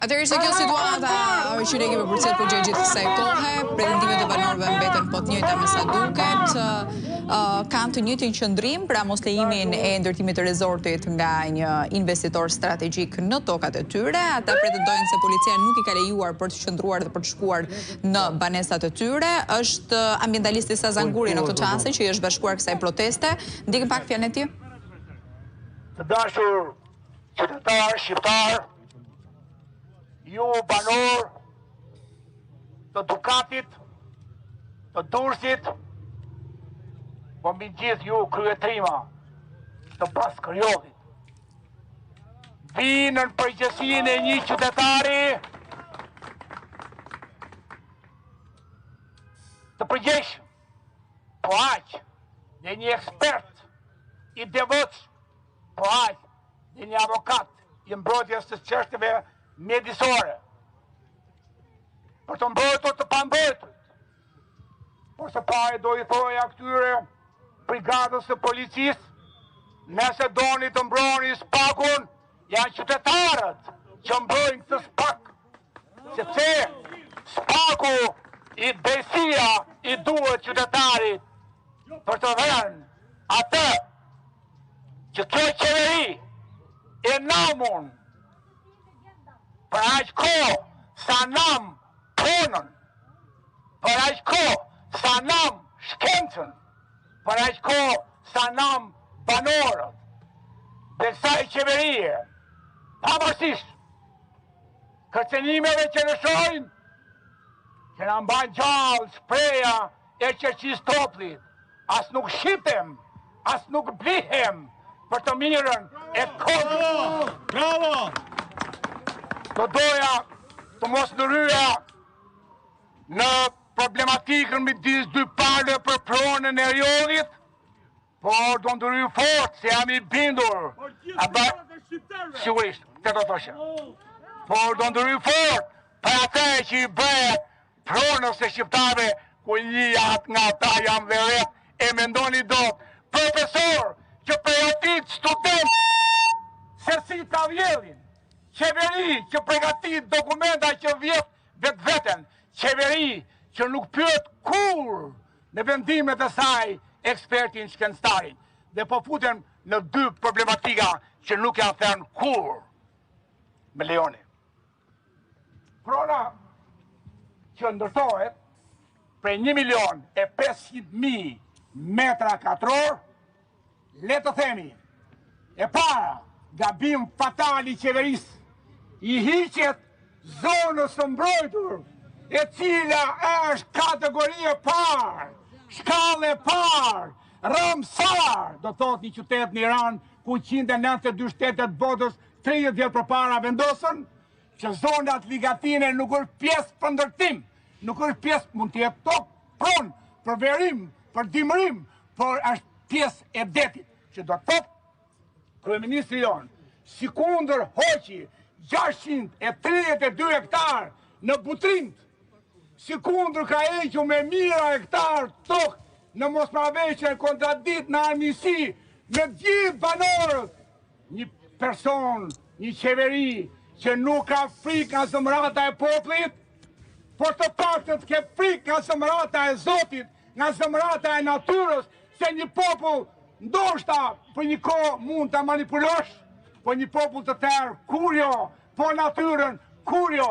Atëherë se kjo situata që ne kemi përcjell përgjegjit kësaj kohe, pretendimet e banorëve mbeten po të njëjta me sa duket, kanë të njëjtin qëndrim, pra mos lejimin e ndërtimit të rezortit nga një investitor strategjik në tokat e tyre. Ata pretendojnë se policia nuk i ka lejuar për të qëndruar dhe për të shkuar në banesat e tyre. Është ambientalisti Sazan Guri në këtë çast që i është bashkuar kësaj proteste. Ndikën pak fjalën e tij. Të dashur qytetar shqiptar, ju banor të Dukatit, të Durrësit, po mbi gjithë ju kryetrima të Bashkërjovit, vinë në përgjithësinë e një qytetari të përgjegjshëm, po aq dhe një ekspert i devotshëm, po aq dhe një avokat i mbrojtjes së çështjeve mjedisore, për të mbrojtur të pambrojtur. Por së pari do i thoja këtyre brigadës së policisë, nëse doni të mbrojni spakun, janë qytetarët që mbrojnë këtë spak, sepse spaku i besia i duhet qytetarit për të dhënë atë që kjo qeveri e namun për aq kohë sa nam punën, për aq kohë sa nam shkencën, për aq kohë sa nam banorët, dhe kësaj qeverie, pavarësisht kërcenimeve që lëshojnë, që na mban gjallë shpreha e Qerqistoplit, as nuk shitem, as nuk blihem për të mirën e kodit. Bravo! Do doja të mos ndryja në problematikën midis dy palëve për pronën e rjollit, por do ndryj fort se jam i bindur. Sigurisht, këtë do thoshe. Por do ndryj fort për atë që i bëhet pronës e shqiptarëve, ku një nga ata jam dhe vet e mendoni dot profesor që përgatit student se si ta vjedhin, qeveri që përgatit dokumenta që vjet vetë veten, qeveri që nuk pyet kur në vendimet e saj ekspertin shkenstarin, dhe po futen në dy problematika që nuk janë thënë kur. Me lejoni. Prona që ndërtohet prej 1.500.000 metra katror, le të themi, e para, gabim fatal i qeverisë, i hiqet zonës së mbrojtur, e cila është kategorie parë, shkallë e parë, Ramsar, do thot një qytet në Iran, ku 192 shtetet botës 30 vjet përpara vendosën, që zonat ligatine nuk është pjesë për ndërtim, nuk është pjesë, mund të jetë top, pronë, për verim, për dimërim, por është pjesë e detit, që do thot kryeministri jonë, si kundër hoqi 632 hektar në Butrind, si kundër ka hequr me mira hektar tokë në mosmarrëveshje kontradit në armiqësi me gjithë banorët, një person, një qeveri që nuk ka frikë nga zemrata e popullit, por të paktën të ke frikë nga zemrata e Zotit, nga zemrata e natyrës, se një popull ndoshta për një kohë mund të manipulosh, po një popull të tërë kur jo, po natyrën kur jo,